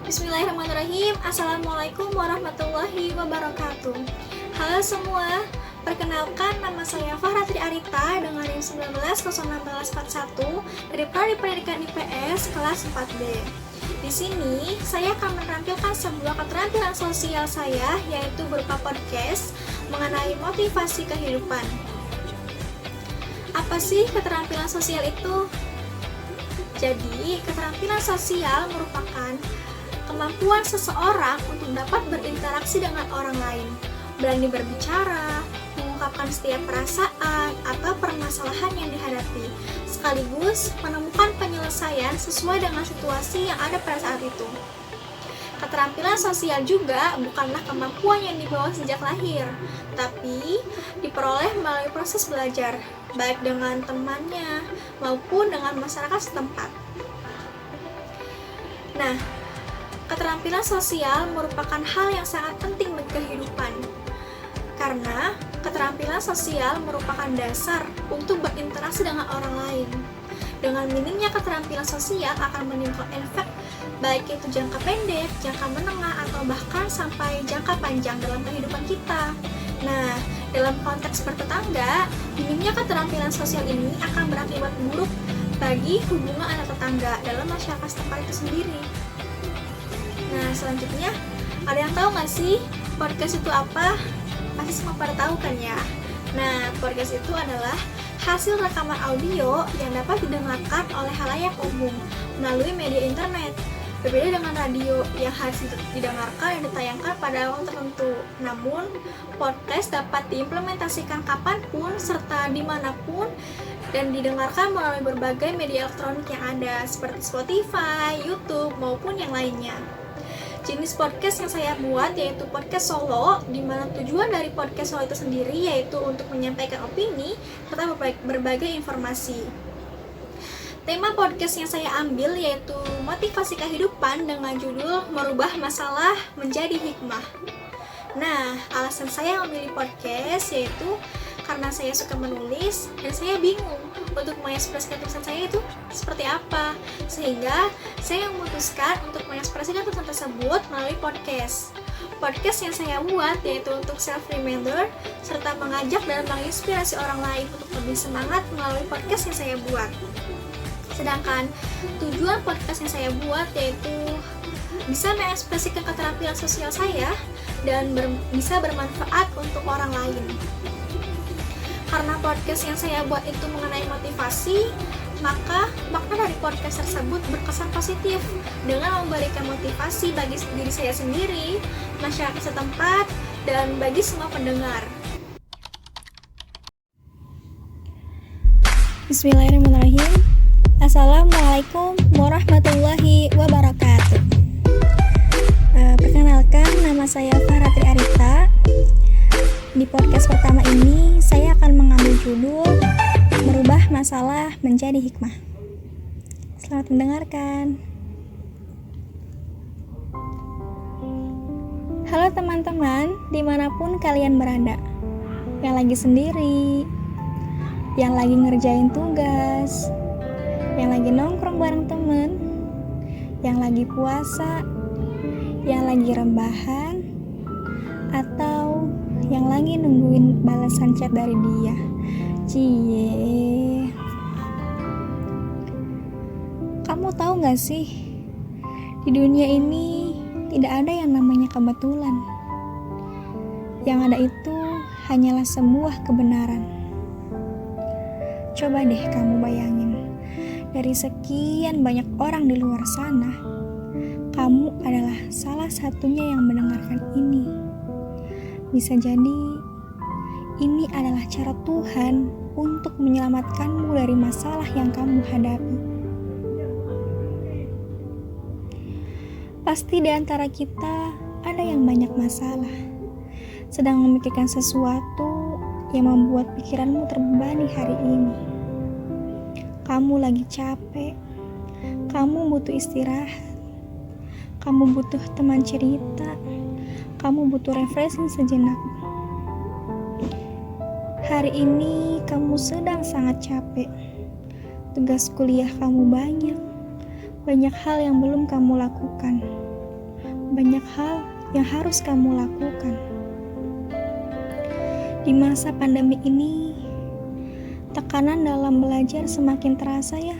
Bismillahirrahmanirrahim. Assalamualaikum warahmatullahi wabarakatuh. Halo semua, perkenalkan nama saya Fahratri Arita dengan NIM 19 dari Prodi Pendidikan IPS kelas 4B. Di sini saya akan menampilkan sebuah keterampilan sosial saya, yaitu berupa podcast mengenai motivasi kehidupan. Apa sih keterampilan sosial itu? Jadi, keterampilan sosial merupakan kemampuan seseorang untuk dapat berinteraksi dengan orang lain, berani berbicara, mengungkapkan setiap perasaan atau permasalahan yang dihadapi, sekaligus menemukan penyelesaian sesuai dengan situasi yang ada pada saat itu. Keterampilan sosial juga bukanlah kemampuan yang dibawa sejak lahir, tapi diperoleh melalui proses belajar, baik dengan temannya maupun dengan masyarakat setempat. Nah, keterampilan sosial merupakan hal yang sangat penting bagi kehidupan, karena keterampilan sosial merupakan dasar untuk berinteraksi dengan orang lain. Dengan minimnya keterampilan sosial akan menimbulkan efek baik itu jangka pendek, jangka menengah, atau bahkan sampai jangka panjang dalam kehidupan kita. Nah, dalam konteks bertetangga, minimnya keterampilan sosial ini akan berakibat buruk bagi hubungan antar tetangga dalam masyarakat setempat itu sendiri. Nah, selanjutnya, ada yang tahu nggak sih podcast itu apa? Pasti semua pada tahu kan ya? Nah, podcast itu adalah hasil rekaman audio yang dapat didengarkan oleh khalayak umum melalui media internet. Berbeda dengan radio yang harus didengarkan dan ditayangkan pada waktu tertentu. Namun, podcast dapat diimplementasikan kapanpun serta dimanapun dan didengarkan melalui berbagai media elektronik yang ada seperti Spotify, YouTube, maupun yang lainnya. Jenis podcast yang saya buat yaitu podcast solo, di mana tujuan dari podcast solo itu sendiri yaitu untuk menyampaikan opini serta berbagai informasi. Tema podcast yang saya ambil yaitu motivasi kehidupan dengan judul merubah masalah menjadi hikmah. Nah, alasan saya memilih podcast yaitu karena saya suka menulis dan saya bingung untuk mengekspresikan tulisan saya itu seperti apa, sehingga saya memutuskan untuk mengekspresikan tulisan tersebut melalui podcast. Podcast yang saya buat yaitu untuk self-reminder serta mengajak dan menginspirasi orang lain untuk lebih semangat melalui podcast yang saya buat. Sedangkan tujuan podcast yang saya buat yaitu bisa mengekspresikan keterampilan sosial saya dan bisa bermanfaat untuk orang lain. Karena podcast yang saya buat itu mengenai motivasi, maka makna dari podcast tersebut berkesan positif dengan memberikan motivasi bagi diri saya sendiri, masyarakat setempat, dan bagi semua pendengar. Bismillahirrahmanirrahim. Assalamualaikum warahmatullahi wabarakatuh. Perkenalkan, nama saya Fahratri Arita. Di podcast pertama ini, saya akan mengambil judul merubah masalah menjadi hikmah. Selamat mendengarkan. Halo teman-teman, dimanapun kalian berada, yang lagi sendiri, yang lagi ngerjain tugas, yang lagi nongkrong bareng temen, yang lagi puasa, yang lagi rebahan, atau yang lagi nungguin balasan chat dari dia. Cie. Kamu tahu gak sih, di dunia ini tidak ada yang namanya kebetulan. Yang ada itu hanyalah sebuah kebenaran. Coba deh kamu bayangin, dari sekian banyak orang di luar sana, kamu adalah salah satunya yang mendengarkan ini. Bisa jadi, ini adalah cara Tuhan untuk menyelamatkanmu dari masalah yang kamu hadapi. Pasti di antara kita ada yang banyak masalah, sedang memikirkan sesuatu yang membuat pikiranmu terbebani hari ini. Kamu lagi capek, kamu butuh istirahat, kamu butuh teman cerita, kamu butuh refreshing sejenak. Hari ini kamu sedang sangat capek. Tugas kuliah kamu banyak hal yang belum kamu lakukan. banyak hal yang harus kamu lakukan. Di masa pandemi ini, tekanan dalam belajar semakin terasa ya,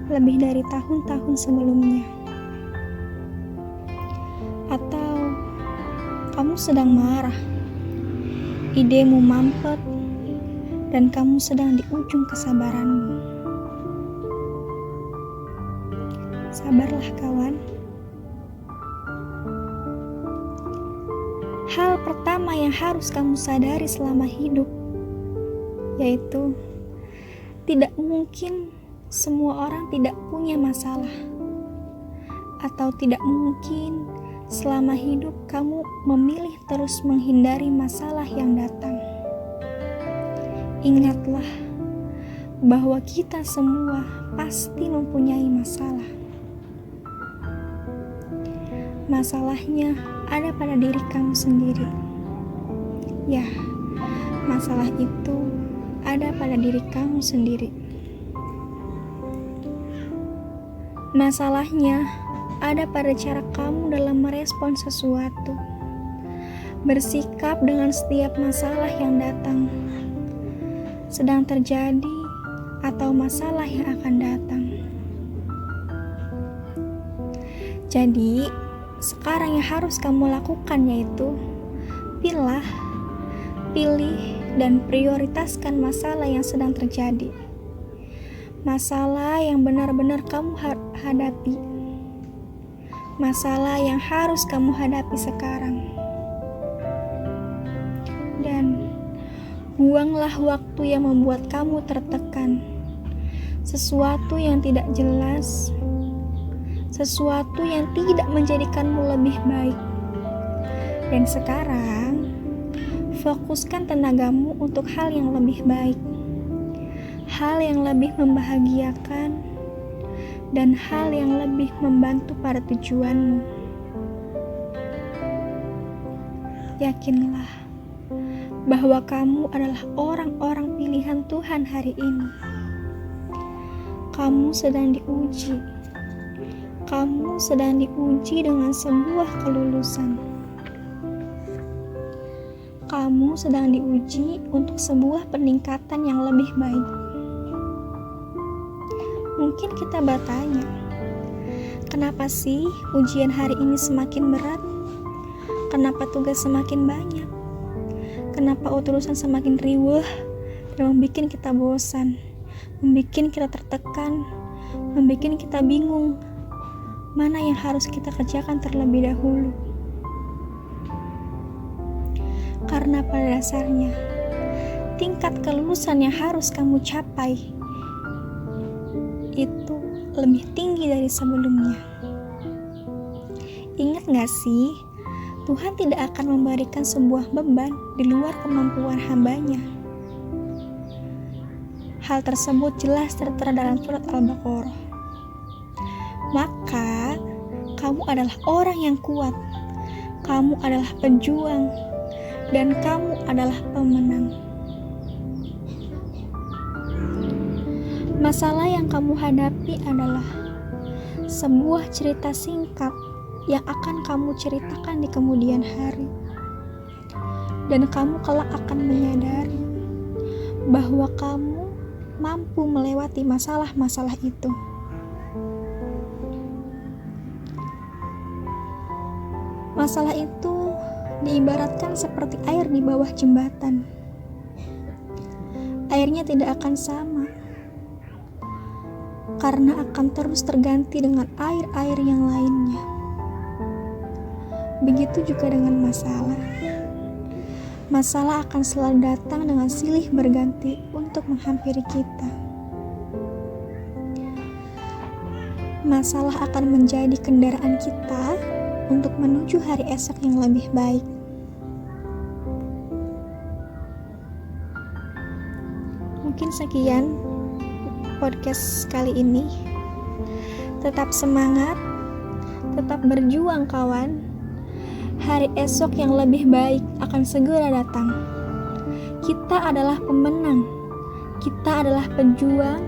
lebih dari tahun-tahun sebelumnya. Atau kamu sedang marah, idemu mampet, dan kamu sedang di ujung kesabaranmu. Sabarlah kawan. Hal pertama yang harus kamu sadari selama hidup, yaitu tidak mungkin semua orang tidak punya masalah, atau tidak mungkin selama hidup kamu memilih terus menghindari masalah yang datang. Ingatlah bahwa kita semua pasti mempunyai masalah. Masalahnya ada pada diri kamu sendiri. Ya, masalah itu ada pada diri kamu sendiri. Masalahnya ada pada cara kamu dalam merespon sesuatu, bersikap dengan setiap masalah yang datang, sedang terjadi, atau masalah yang akan datang. Jadi, sekarang yang harus kamu lakukan yaitu pilih, dan prioritaskan masalah yang sedang terjadi. Masalah yang benar-benar kamu hadapi. Masalah yang harus kamu hadapi sekarang. Dan buanglah waktu yang membuat kamu tertekan. Sesuatu yang tidak jelas, sesuatu yang tidak menjadikanmu lebih baik. Dan sekarang, fokuskan tenagamu untuk hal yang lebih baik, hal yang lebih membahagiakan, dan hal yang lebih membantu pada tujuanmu. Yakinlah bahwa kamu adalah orang-orang pilihan Tuhan hari ini. Kamu sedang diuji. Kamu sedang diuji dengan sebuah kelulusan. Kamu sedang diuji untuk sebuah peningkatan yang lebih baik. Mungkin kita bertanya, kenapa sih ujian hari ini semakin berat? Kenapa tugas semakin banyak? Kenapa urusan semakin riweuh dan membuat kita bosan, membuat kita tertekan, membuat kita bingung mana yang harus kita kerjakan terlebih dahulu? Karena pada dasarnya, tingkat kelulusan yang harus kamu capai itu lebih tinggi dari sebelumnya. Ingat gak sih, Tuhan tidak akan memberikan sebuah beban di luar kemampuan hambanya. Hal tersebut jelas tertera dalam surat Al-Baqarah. Maka, kamu adalah orang yang kuat, kamu adalah pejuang, dan kamu adalah pemenang. Masalah yang kamu hadapi adalah sebuah cerita singkat yang akan kamu ceritakan di kemudian hari. Dan kamu kelak akan menyadari bahwa kamu mampu melewati masalah-masalah itu. Masalah itu diibaratkan seperti air di bawah jembatan. Airnya tidak akan sama, karena akan terus terganti dengan air-air yang lainnya. Begitu juga dengan masalah. Masalah akan selalu datang dengan silih berganti untuk menghampiri kita. Masalah akan menjadi kendaraan kita untuk menuju hari esok yang lebih baik. Mungkin sekian podcast kali ini. Tetap semangat, tetap berjuang kawan. Hari esok yang lebih baik akan segera datang. Kita adalah pemenang, kita adalah pejuang,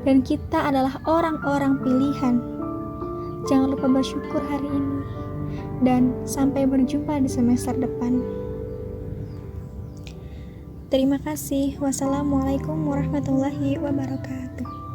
dan kita adalah orang-orang pilihan. Jangan lupa bersyukur hari ini. Dan sampai berjumpa di semester depan. Terima kasih. Wassalamualaikum warahmatullahi wabarakatuh.